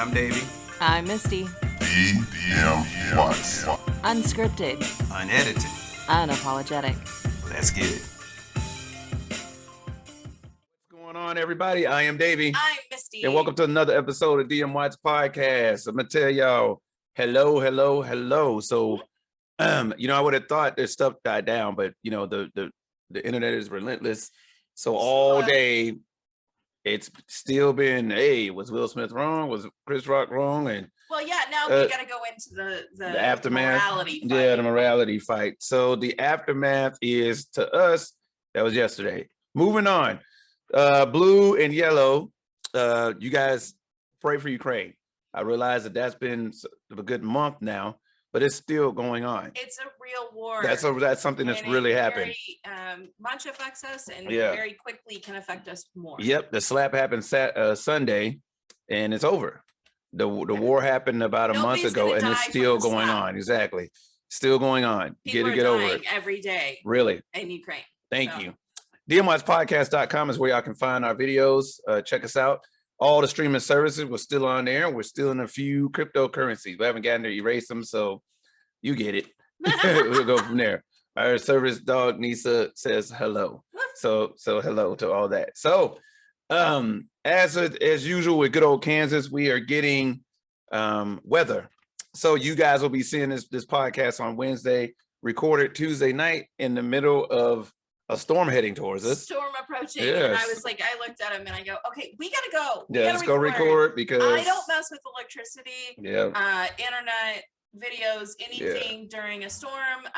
I'm Davey. I'm Misty. DMWATS. Unscripted. Unedited. Unapologetic. Let's get it. What's going on, everybody? I am Davey. I'm Misty. And welcome to another episode of DMWATS podcast. I'm going to tell y'all, hello. So, I would have thought this stuff died down, but, the internet is relentless. So all day, it's still been, hey, was Will Smith wrong? Was Chris Rock wrong? And well, yeah, now we got to go into the aftermath. morality fight. Yeah, the morality fight. So the aftermath is, to us, that was yesterday. Moving on. Blue and yellow, you guys pray for Ukraine. I realize that's been a good month now, but it's still going on. It's a real war. That's something that's really happened. Much affects us and very quickly can affect us more. Yep, the slap happened Sunday, and it's over. The war happened about a month ago, and it's still going on. Exactly, still going on. People get over it every day. Really, in Ukraine. Thank you. DMWATSpodcast.com is where y'all can find our videos. Check us out. All the streaming services, we're still on there. We're still in a few cryptocurrencies. We haven't gotten to erase them, so you get it. We'll go from there. Our service dog Nisa says hello. So hello to all that. So as usual with good old Kansas, we are getting weather. So you guys will be seeing this podcast on Wednesday, recorded Tuesday night in the middle of a storm heading towards us. Storm approaching. Yes. And I was like, I looked at him and I go, okay, we gotta go. Let's go record because I don't mess with electricity, internet, videos, anything during a storm.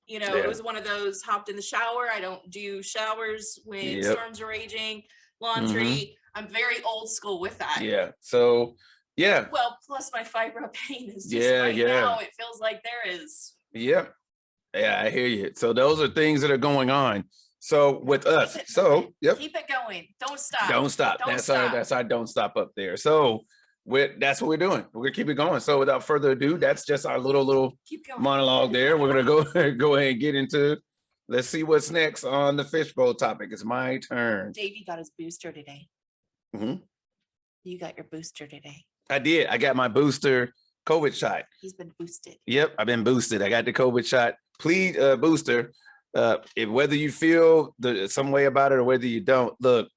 It was one of those hopped in the shower. I don't do showers when storms are raging, laundry. I'm very old school with that. Yeah. So well, plus my fibro pain is just now it feels like there is. Yeah, I hear you. So those are things that are going on. So with us, keep it going. Don't stop. That's our don't stop up there. So that's what we're doing. We're gonna keep it going. So without further ado, that's just our little monologue there. We're gonna go ahead and get into. Let's see what's next on the fishbowl topic. It's my turn. Davey got his booster today. Mm-hmm. You got your booster today. I did. I got my booster COVID shot. He's been boosted. Yep, I've been boosted. I got the COVID shot. Please, booster. If whether you feel some way about it or whether you don't, look,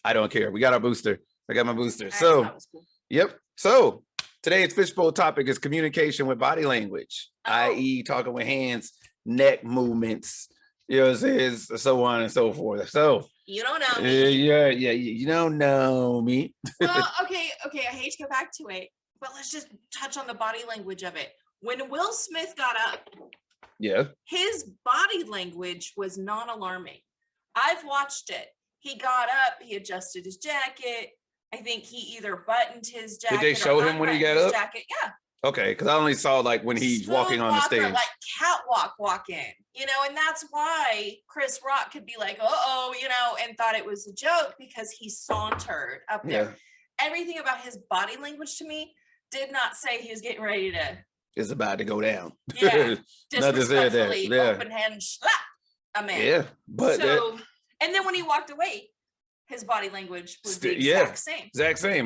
I don't care. We got our booster. I got my booster. So, yep. So today's fishbowl topic is communication with body language, i.e., talking with hands, neck movements. You know what I'm saying? So on and so forth. So you don't know me. You don't know me. Well, okay. I hate to go back to it, but let's just touch on the body language of it. When Will Smith got up, his body language was non-alarming. I've watched it. He got up, he adjusted his jacket. I think he either buttoned his jacket. Did they show him when he got up? Jacket. Yeah. Okay, because I only saw like when he's walking on the stage. Like catwalk walking, and that's why Chris Rock could be like, and thought it was a joke because he sauntered up there. Yeah. Everything about his body language to me did not say he was getting ready to. It's about to go down. Yeah, disrespectfully, open hand slap a man. Yeah, but and then when he walked away, his body language was the exact same.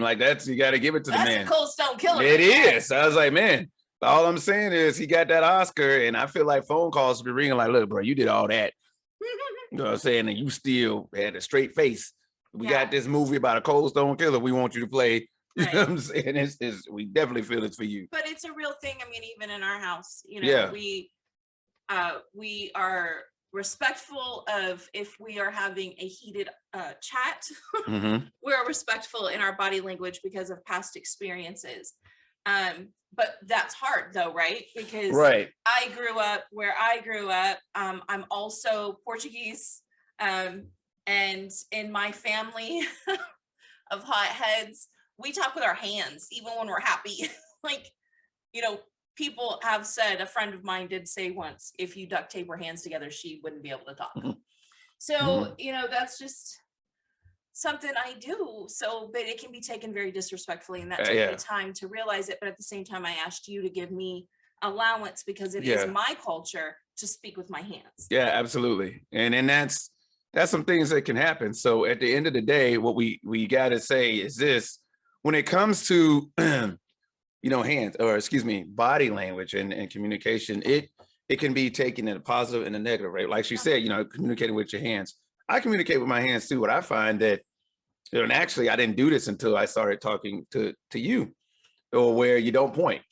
Like you got to give it to the man. That's a cold stone killer. It is. I was like, man. All I'm saying is he got that Oscar, and I feel like phone calls be ringing. Like, look, bro, you did all that. You know what I'm saying? And you still had a straight face. We got this movie about a cold stone killer. We want you to play. You know what I'm saying? We definitely feel it's for you. But it's a real thing. I mean, even in our house, we are respectful of if we are having a heated chat. We're respectful in our body language because of past experiences. But that's hard though, right? Because I grew up where I grew up. I'm also Portuguese. And in my family of hotheads, we talk with our hands, even when we're happy. People have said, a friend of mine did say once, if you duct tape her hands together, she wouldn't be able to talk. So, that's just something I do. So, but it can be taken very disrespectfully, and that took me time to realize it. But at the same time, I asked you to give me allowance because it is my culture to speak with my hands. Yeah, absolutely. And that's some things that can happen. So at the end of the day, what we got to say is this: when it comes to, hands, or excuse me, body language and communication, it can be taken in a positive and a negative, right? Like she said, communicating with your hands. I communicate with my hands too. What I find that, and actually I didn't do this until I started talking to you, or where you don't point.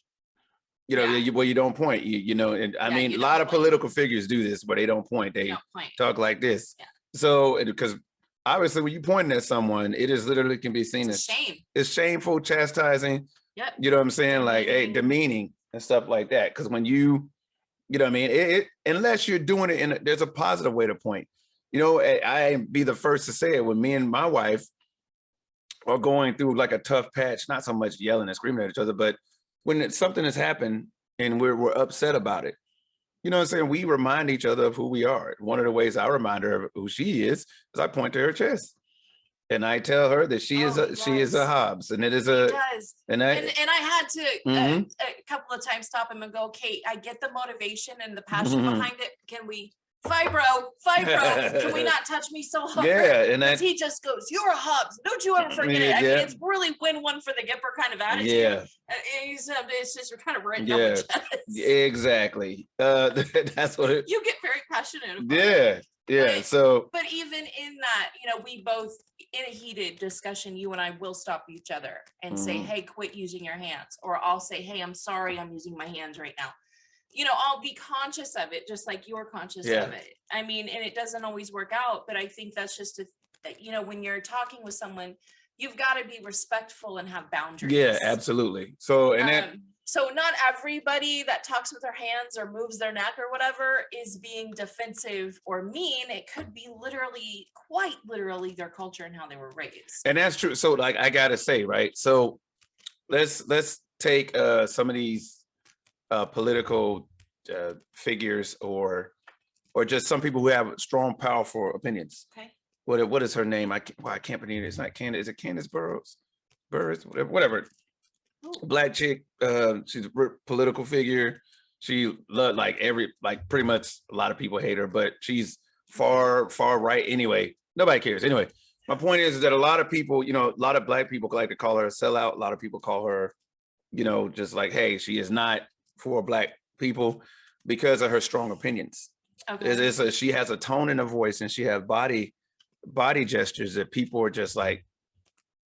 Where you don't point, and I mean, a lot of political figures do this, but they don't point. They talk like this. Yeah. So, because obviously when you pointing at someone, it is literally can be seen as shame. It's shameful, chastising. Yep. You know what I'm saying? Like, hey, demeaning and stuff like that. Because when you know what I mean? It unless you're doing it there's a positive way to point. I be the first to say it when me and my wife are going through like a tough patch, not so much yelling and screaming at each other, but when something has happened and we're upset about it, you know what I'm saying? We remind each other of who we are. One of the ways I remind her of who she is I point to her chest. And I tell her that she is a Hobbs, and it is a. Does. And I had to a couple of times stop him and go, Kate, I get the motivation and the passion behind it. Can we fibro? Can we not touch me so hard? Yeah, and he just goes, you're a Hobbs. Don't you ever forget it. I mean, it's really win one for the Gipper kind of attitude. Yeah, it's just kind of written on the chest. Exactly. That's what you get very passionate about. It. Yeah. But even in that, we both in a heated discussion, you and I will stop each other and say, hey, quit using your hands. Or I'll say, hey, I'm sorry, I'm using my hands right now. I'll be conscious of it, just like you're conscious of it. I mean, and it doesn't always work out, but I think that's just when you're talking with someone, you've got to be respectful and have boundaries. Yeah, absolutely. So, so not everybody that talks with their hands or moves their neck or whatever is being defensive or mean. It could be quite literally their culture and how they were raised. And that's true. So like, I got to say, right. So let's take some of these political figures or just some people who have strong, powerful opinions. Okay. What is her name? I can't believe it. It's not Candace. Is it Candace Burroughs? Whatever. Black chick. She's a political figure. She pretty much a lot of people hate her, but she's far right. Anyway, nobody cares. Anyway, my point is that a lot of people, a lot of Black people like to call her a sellout. A lot of people call her, just like, hey, she is not for Black people because of her strong opinions. Okay. She has a tone in her voice, and she has body gestures that people are just like,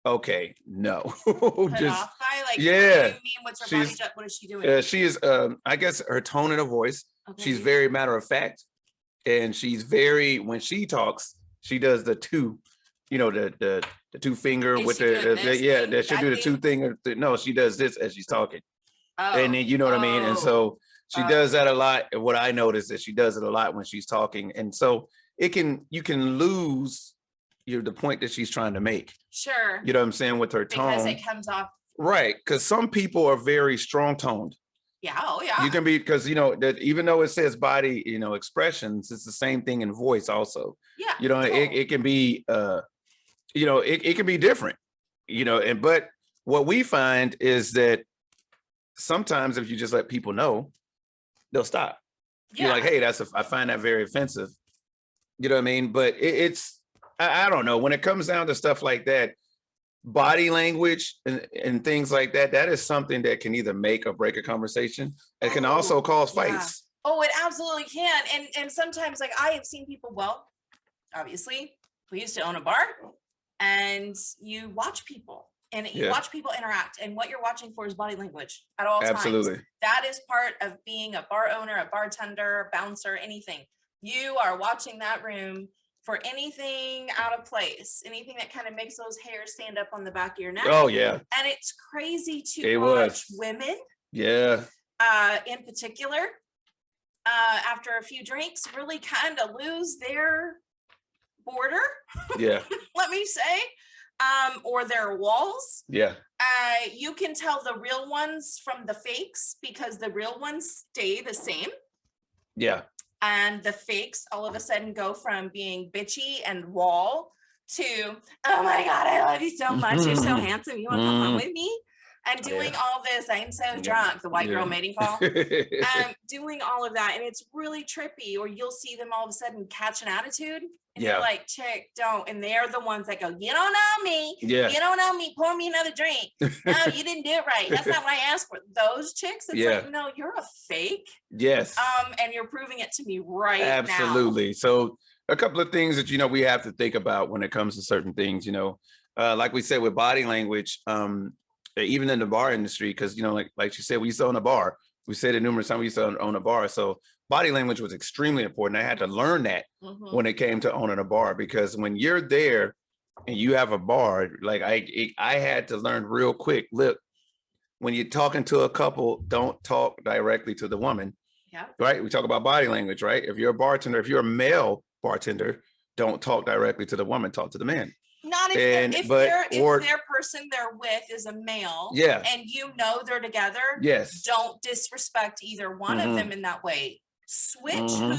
okay, no. Just off by? Like, yeah. What do you mean? What's her body? What is she doing? She is, I guess, her tone in her voice. Okay. She's very matter of fact, and she's when she talks, she does the two, the two finger with that she'll do the two finger. No, she does this as she's talking. Oh. And then what I mean? And so she does that a lot. And what I noticed is she does it a lot when she's talking. And so you can lose the point that she's trying to make. Sure. You know what I'm saying? With her tone. Because it comes off. Right. Because some people are very strong toned. Yeah. Oh, yeah. You can be, because, that even though it says body, expressions, it's the same thing in voice also. Yeah. It can be, it can be different, but what we find is that sometimes if you just let people know, they'll stop. Yeah. You're like, hey, I find that very offensive. You know what I mean? But I don't know, when it comes down to stuff like that, body language and things like that, that is something that can either make or break a conversation. It can also cause fights. Oh, it absolutely can. And sometimes, like, I have seen people, obviously, we used to own a bar, and you watch people. And you watch people interact, and what you're watching for is body language at all times. Absolutely. That is part of being a bar owner, a bartender, a bouncer, anything. You are watching that room for anything out of place, anything that kind of makes those hairs stand up on the back of your neck. Oh, yeah. And it's crazy to watch women. Yeah. In particular, after a few drinks, really kind of lose their border. Yeah. Let me say. Or their walls. Yeah. You can tell the real ones from the fakes because the real ones stay the same. Yeah. And the fakes all of a sudden go from being bitchy and wall to, oh my God, I love you so much. You're so handsome. You want to come home with me? and doing all this. I'm so drunk, the white girl mating call. Doing all of that, and it's really trippy. Or you'll see them all of a sudden catch an attitude, and you're like, chick, don't. And they're the ones that go, you don't know me. You don't know me. Pour me another drink. No, you didn't do it right. That's not what I asked for. Those chicks, it's like, no, you're a fake. Yes. And you're proving it to me right now. Absolutely. So a couple of things that, you know, we have to think about when it comes to certain things, you know, like we said with body language, even in the bar industry, because, you know, like you said, we used to own a bar. We said it numerous times, we used to own a bar. So body language was extremely important. I had to learn that when it came to owning a bar, because when you're there and you have a bar, like I had to learn real quick, look, when you're talking to a couple, don't talk directly to the woman. Yeah. Right. We talk about body language, right? If you're a bartender, if you're a male bartender, don't talk directly to the woman, talk to the man. Not if their person they're with is a male, and you know they're together, don't disrespect either one of them in that way. Switch who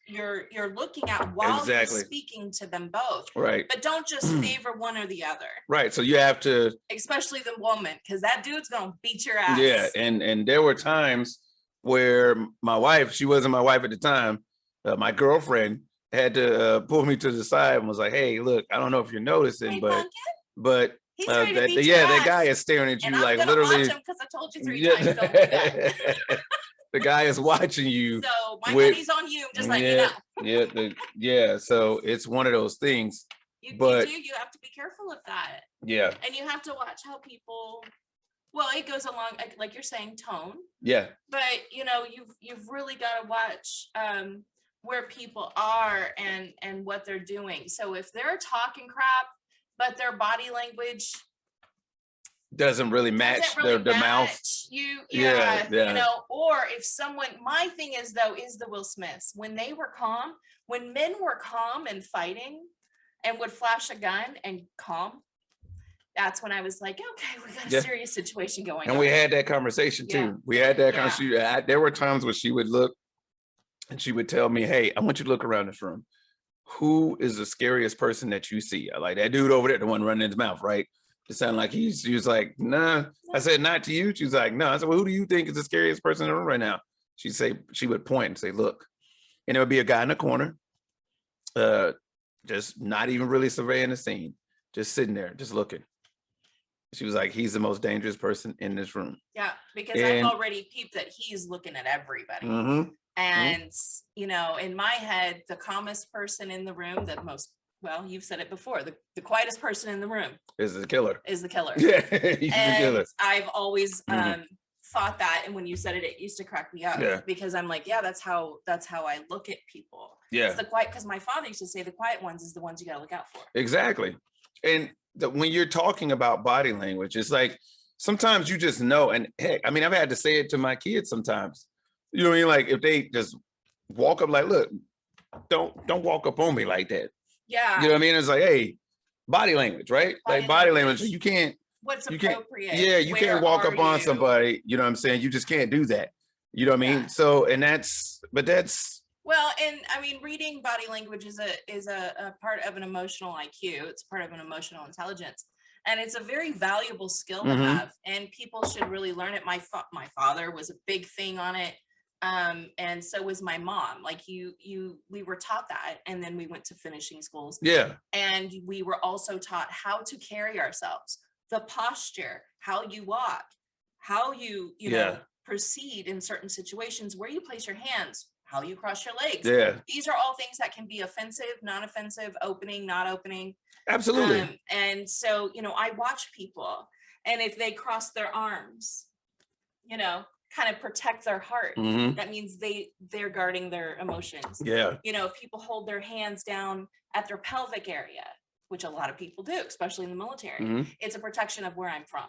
you're looking at while you're speaking to them both. Right. But don't just favor one or the other. Right. So you have to, especially the woman, because that dude's gonna beat your ass. Yeah. And there were times where my wife, she wasn't my wife at the time, my girlfriend had to pull me to the side and was like, hey, look, I don't know if you're noticing, but that guy is staring at you, and like literally, because I told you 3 times, don't do that. The guy is watching you. So my money's on you, just like you know. So it's one of those things. You have to be careful of that. Yeah. And you have to watch how people, well, it goes along, like you're saying, tone. Yeah. But you know, you've really got to watch where people are and what they're doing. So if they're talking crap, but their body language doesn't really match their mouth. You know, or if someone, my thing is though, is the Will Smiths, when they were calm, when men were calm and fighting and would flash a gun and calm, that's when I was like, okay, we got a serious situation going on. And we had that conversation too. We had that conversation. There were times when she would look and she would tell me, hey, I want you to look around this room. Who is the scariest person that you see? I like that dude over there, the one running his mouth, right? It sounded like he was like, nah. I said, not to you. She's like, no. I said, well, who do you think is the scariest person in the room right now? She would point and say, look. And it would be a guy in the corner, just not even really surveying the scene, just sitting there, just looking. She was like, he's the most dangerous person in this room. Yeah, because I've already peeped that he's looking at everybody. And, you know, in my head, the calmest person in the room, well, you've said it before, the quietest person in the room is the killer. Yeah, he's the killer. I've always thought that, and when you said it, it used to crack me up because I'm like, yeah, that's how I look at people. Yeah, it's the quiet, because my father used to say the quiet ones is the ones you got to look out for. Exactly. And when you're talking about body language, it's like sometimes you just know. And heck, I mean, I've had to say it to my kids sometimes. You know what I mean? Like if they just walk up, like, look, don't walk up on me like that. Yeah. You know what I mean? It's like, hey, body language, right? Body language. You can't. What's appropriate? You can't walk up on somebody. You know what I'm saying? You just can't do that. You know what I mean? So, and that's. Well, and I mean, reading body language is a part of an emotional IQ. It's part of an emotional intelligence. And it's a very valuable skill to have. And people should really learn it. My father was a big thing on it. And so was my mom. Like we were taught that, and then we went to finishing schools. Yeah. And we were also taught how to carry ourselves, the posture, how you walk, how you know, proceed in certain situations, where you place your hands, how you cross your legs. Yeah. These are all things that can be offensive, non-offensive, opening, not opening. Absolutely. And so, you know, I watch people, and if they cross their arms, you know, kind of protect their heart, that means they're guarding their emotions. Yeah. You know, if people hold their hands down at their pelvic area, which a lot of people do, especially in the military, it's a protection of where I'm from.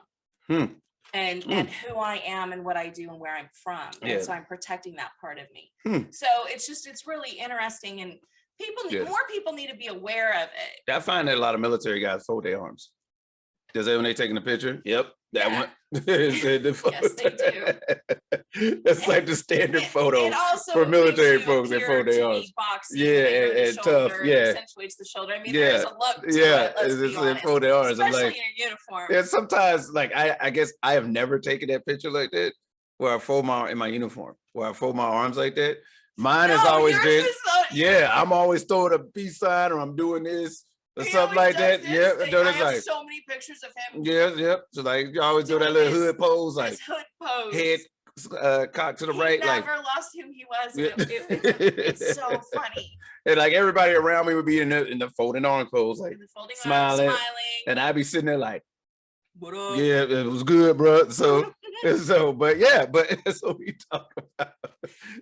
And who I am and what I do and where I'm from. And so I'm protecting that part of me. So it's really interesting, and more people need to be aware of it. I find that a lot of military guys fold their arms. Does that when they taking a picture? Yep. That one. Yes, they do. That's like the standard photo It also for military makes you folks that appear fold their to arms. be boxy, Yeah, bigger the and shoulder, tough. Yeah, it accentuates the shoulder. I mean, yeah, there's a look to yeah. it, let's be They honest. fold their arms. I'm Especially like, in your uniform. yeah. Sometimes, like I guess I have never taken that picture like that, where I fold in my uniform, where I fold my arms like that. Mine has always been, yeah. I'm always throwing a peace sign, or I'm doing this. Or something like that. Yeah, I have so many pictures of him. Yeah. So like you always do that little hood pose, like hood pose. Head cocked to the right. Never lost who he was. It's so funny. And like everybody around me would be in the folding arms pose, like smiling, and I'd be sitting there like, what up? Yeah, it was good, bro. So, but that's what we talk about.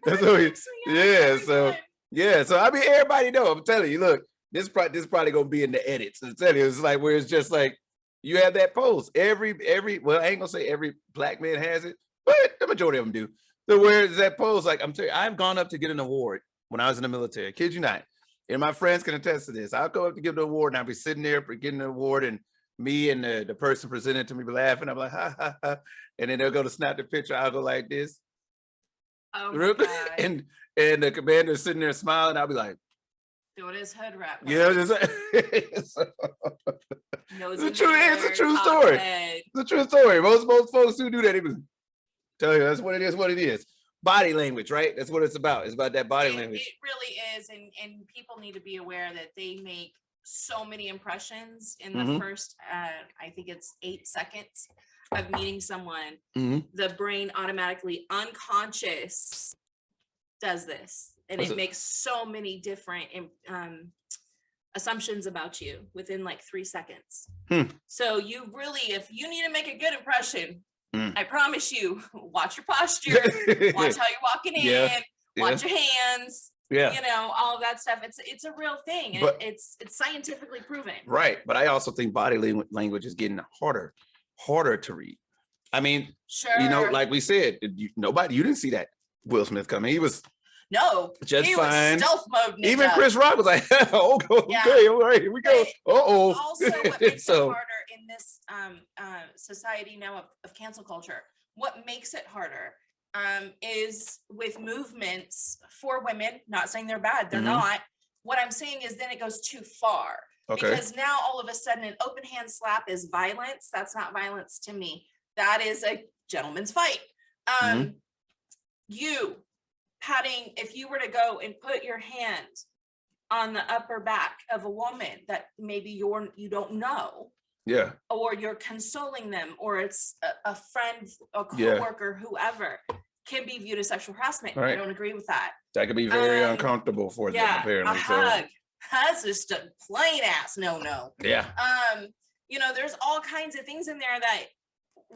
That's what we, yeah. So, yeah. So I mean, everybody know. I'm telling you, look. This probably gonna be in the edits. I'm telling you, it's like where it's just like you have that pose. Every well, I ain't gonna say every black man has it, but the majority of them do. So where is that pose? Like I'm telling you, I've gone up to get an award when I was in the military. I kid you not. And my friends can attest to this. I'll go up to give the award, and I'll be sitting there for getting the award, and me and the person presenting it to me be laughing. I'm like, ha ha ha, and then they'll go to snap the picture. I'll go like this, and the commander's sitting there smiling. I'll be like, doing his hood wrap. Yeah, it's a true story. It's a true story. Most folks who do that, even tell you that's what it is. What it is. Body language, right? That's what it's about. It's about that body language. It really is, and people need to be aware that they make so many impressions in the first. I think it's 8 seconds of meeting someone. The brain automatically, unconscious, does this. And it makes so many different assumptions about you within like 3 seconds. So you really, if you need to make a good impression, I promise you, watch your posture, watch how you're walking in, watch your hands, you know, all of that stuff. It's a real thing, and but, it's scientifically proven. Right, but I also think body language is getting harder to read. I mean, you know, like we said, you didn't see that Will Smith coming. He was. No, just he fine. Was stealth mode. Ninja. Even Chris Rock was like, "Oh, okay, all right, here we go." Also, what makes it harder in this society now of cancel culture? What makes it harder is with movements for women. Not saying they're bad; they're not. What I'm saying is, then it goes too far because now all of a sudden, an open hand slap is violence. That's not violence to me. That is a gentleman's fight. You. Patting, if you were to go and put your hand on the upper back of a woman that maybe you don't know, or you're consoling them, or it's a friend, a coworker, whoever, can be viewed as sexual harassment. I don't agree with that. That could be very uncomfortable for them, apparently. A hug. That's just a plain ass no. Yeah. You know, there's all kinds of things in there that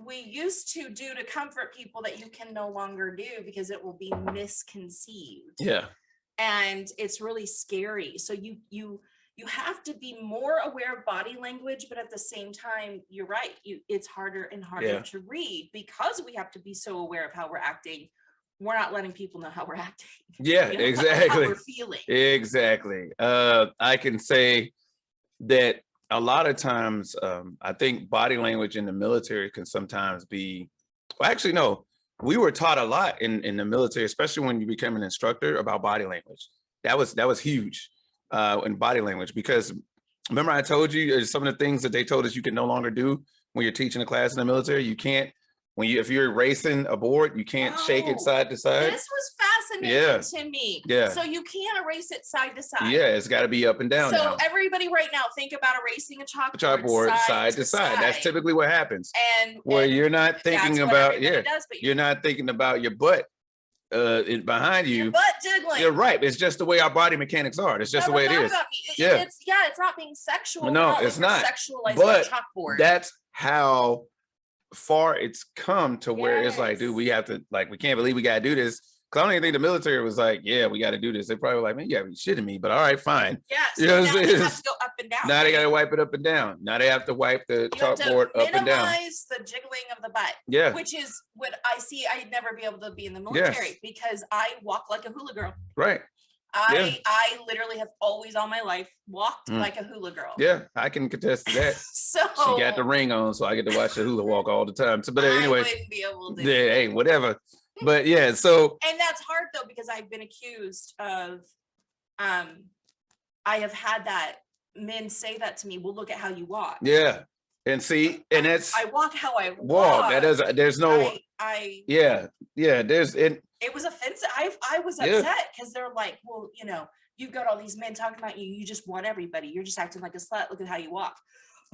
we used to do to comfort people that you can no longer do because it will be misconceived. Yeah. And it's really scary. So you have to be more aware of body language, but at the same time, you're right. It's harder and harder to read because we have to be so aware of how we're acting. We're not letting people know how we're acting. Yeah, exactly. How we're feeling. Exactly. I can say that a lot of times, I think body language in the military can sometimes be, well, actually, no, we were taught a lot in the military, especially when you became an instructor, about body language. That was huge in body language, because remember I told you some of the things that they told us you can no longer do when you're teaching a class in the military. You can't, if you're racing a board, you can't shake it side to side. This was fascinating to me. Yeah. So you can't erase it side to side. Yeah, it's got to be up and down. So everybody right now, think about erasing a chalkboard side to side. That's typically what happens. And where you're not thinking about, you're not thinking about your butt behind you. Your butt jiggling. You're right. It's just the way our body mechanics are. It's just the way it is. It's not being sexual. No, it's not. Sexualized but chalkboard. That's how far it's come to where it's like, dude, we have to, like, we can't believe we got to do this. Because I don't even think the military was like, yeah, we got to do this. They probably were like, man, you got to be shitting me, but all right, fine. Yeah, so now they have to go up and down. Now they got to wipe it up and down. Now they have to wipe the chalkboard up and down. Minimize the jiggling of the butt. Yeah. Which is what I see. I'd never be able to be in the military because I walk like a hula girl. Right. I literally have always all my life walked like a hula girl. Yeah, I can contest to that. So she got the ring on, so I get to watch the hula walk all the time. So, but anyway, I wouldn't be able to. Yeah, hey, whatever. But yeah, so. And that's hard though, because I've been accused of, I have had that men say that to me. Well, look at how you walk. Yeah. And see, and that's. I walk how I walk. That is, there's no. Yeah. There's it. It was offensive. I was upset because they're like, well, you know, you've got all these men talking about you. You just want everybody. You're just acting like a slut. Look at how you walk.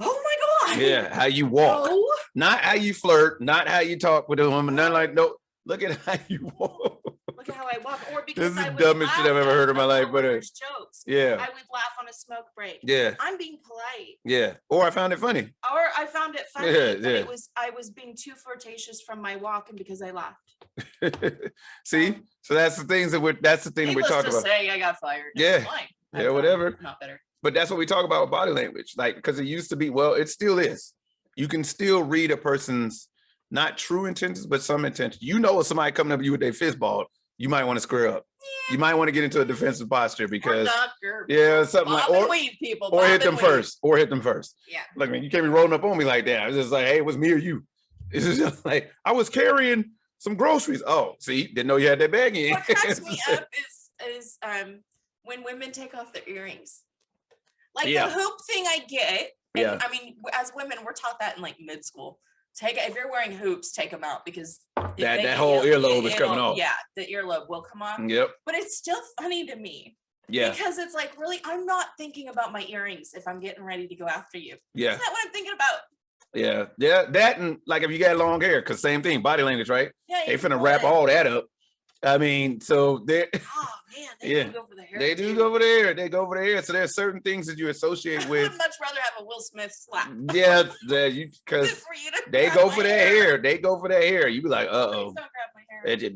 Oh my God. Yeah, how you walk. No. Not how you flirt, not how you talk with a woman. Nothing like, no, look at how you walk. Look at how I walk. Or because this is the dumbest shit I've ever heard in my life. But jokes. Yeah. I would laugh on a smoke break. Yeah. I'm being polite. Yeah. Or I found it funny. Or I found it funny. Yeah, But I was being too flirtatious from my walk, and because I laughed. See? So that's the things that we're talking about. Say I got fired. Yeah. Yeah, whatever. Not better. But that's what we talk about with body language. Like, because it used to be, well, it still is. You can still read a person's not true intentions, but some intention. You know, if somebody coming up to you with their fist balled, you might want to square up. Yeah. You might want to get into a defensive posture because something like, or hit them first. Yeah. Like, man, you can't be rolling up on me like that. It's just like, hey, it was me or you. It's just like, I was carrying some groceries. Oh, see, didn't know you had that bag in. What cracks me up is when women take off their earrings. Like the hoop thing I get. And I mean, as women, we're taught that in like mid school. If you're wearing hoops, take them out because that whole earlobe is coming off. Yeah, the earlobe will come off. Yep. But it's still funny to me. Yeah. Because it's like, really, I'm not thinking about my earrings if I'm getting ready to go after you. Yeah. Isn't that what I'm thinking about? Yeah. Yeah. That, and like if you got long hair, because same thing, body language, right? Yeah. They finna wrap all that up. I mean, so they. Oh man, they do go for the hair. They do go over there. They go over there. So there's certain things that you associate with. I would much rather have a Will Smith slap. Yeah, because they go for their hair. They go for their hair. You be like, uh-oh.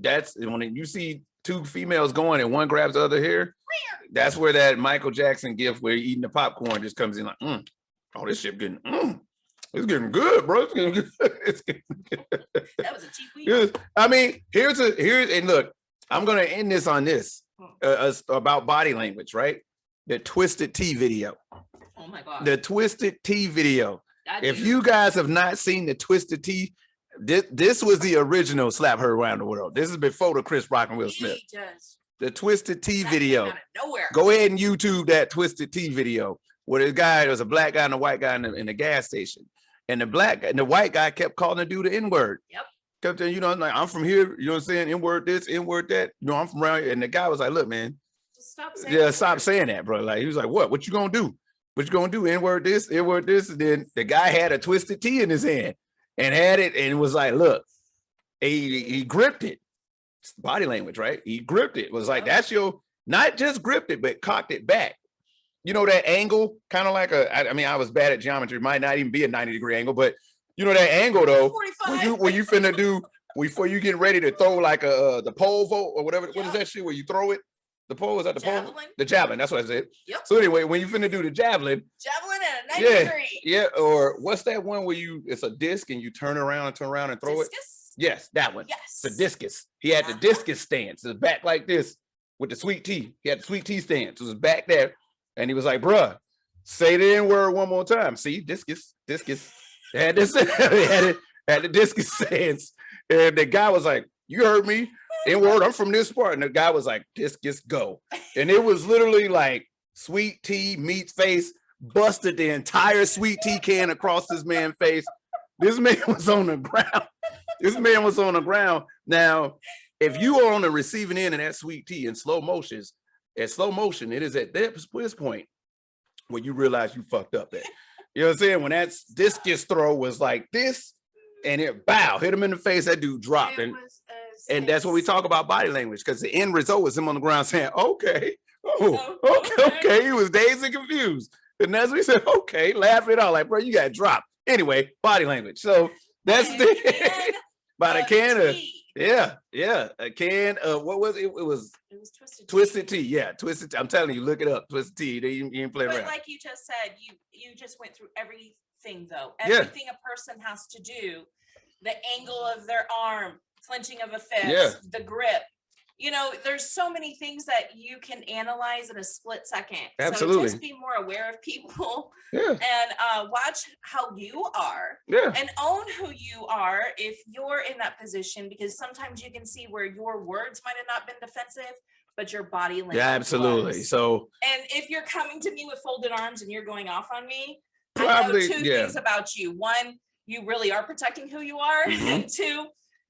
That's when you see two females going and one grabs the other hair. That's where that Michael Jackson gift where you're eating the popcorn just comes in like, oh, this shit getting, it's getting good, bro. It's getting good. It's getting good. That was a cheap week. I mean, here's and look, I'm gonna end this on this about body language, right? The Twisted Tea video. Oh my God. The Twisted Tea video. If you guys have not seen the Twisted Tea, this was the original Slap Her Around the World. This is before the Chris Rock and Will Smith. The Twisted Tea video. Go ahead and YouTube that Twisted Tea video where there was a black guy and a white guy in the gas station. And the white guy kept calling the dude the N-word. Yep. Kept saying, like, I'm from here, you know what I'm saying? N-word this, N-word that. I'm from around here. And the guy was like, look, man. Just stop saying that. Stop saying that, bro. Like, he was like, what you gonna do? What you gonna do? N-word this, N-word this. And then the guy had a Twisted Tea in his hand and had it and was like, look, he gripped it. It's body language, right? He gripped it. It was like, that's not just gripped it, but cocked it back. You know that angle, kind of like I was bad at geometry. It might not even be a 90-degree angle, but you know that angle though, when you finna do, before you get ready to throw like the pole vault or whatever, what is that shit where you throw it? The pole, is that the pole? The javelin, that's what I said. Yep. So anyway, when you finna do the javelin at a 90 degree. Yeah, or what's that one where it's a disc and you turn around and throw it? Yes, that one. Yes. The discus. He had the discus stance. It was back like this with the sweet tea. He had the sweet tea stance. It was back there. And he was like, bruh, say the N-word one more time. See, discus. Had this, had the discus stance. And the guy was like, you heard me. N-word, I'm from this part. And the guy was like, discus, go. And it was literally like sweet tea, meat face, busted the entire sweet tea can across this man's face. This man was on the ground. Now, if you are on the receiving end of that sweet tea in slow motion, it is at this point when you realize you fucked up at. You know what I'm saying? When that discus throw was like this and it hit him in the face, that dude dropped. And that's what we talk about body language, because the end result was him on the ground saying, okay. Okay. He was dazed and confused. And that's what he said, okay, laugh it out. Like, bro, you got dropped. Anyway, body language. So that's about a can of a can of what was it? It was Twisted Tea. Yeah, Twisted Tea. I'm telling you, look it up. Twisted Tea. You ain't play around. But like you just said, you just went through everything though. Everything a person has to do, the angle of their arm, clenching of a fist, the grip, there's so many things that you can analyze in a split second. Absolutely. So just be more aware of people Yeah. and watch how you are Yeah. and own who you are if you're in that position, because sometimes you can see where your words might have not been defensive, but your body language. Yeah, absolutely. was. So, and if you're coming to me with folded arms and you're going off on me, probably, I know two things about you. One, you really are protecting who you are. Mhm. And two,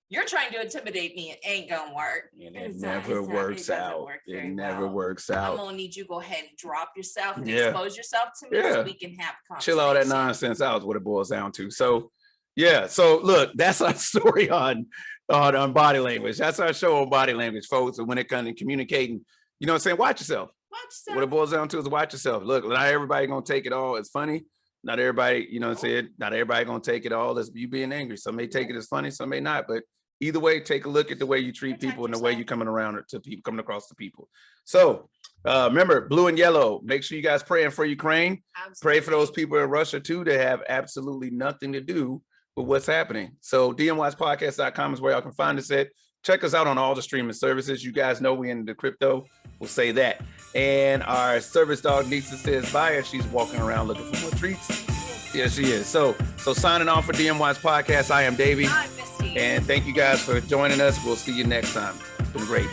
you're trying to intimidate me. It ain't gonna work. And it never works out. It never works out. I'm gonna need you to go ahead and drop yourself and Yeah. expose yourself to me so we can have conversation. Chill all that nonsense out is what it boils down to. So yeah, so look, that's our story on body language. That's our show on body language, folks. And when it comes to communicating, you know what I'm saying? Watch yourself. Watch yourself. What it boils down to is watch yourself. Look, not everybody gonna take it all as funny. Not everybody, you know what I'm saying? Not everybody gonna take it all as you being angry. Some may take it as funny, some may not, but either way, take a look at the way you treat people and the way you're coming around to people, coming across to people. So remember, blue and yellow, make sure you guys praying for Ukraine. Absolutely. Pray for those people in Russia too that have absolutely nothing to do with what's happening. So DMWATSpodcast.com is where y'all can find us at. Check us out on all the streaming services. You guys know we into the crypto. We'll say that. And our service dog Nisa says bye as she's walking around looking for more treats. Yes, she is. So signing off for DMWATS Podcast, I am Davey. I'm Misty. And thank you guys for joining us. We'll see you next time. It's been great.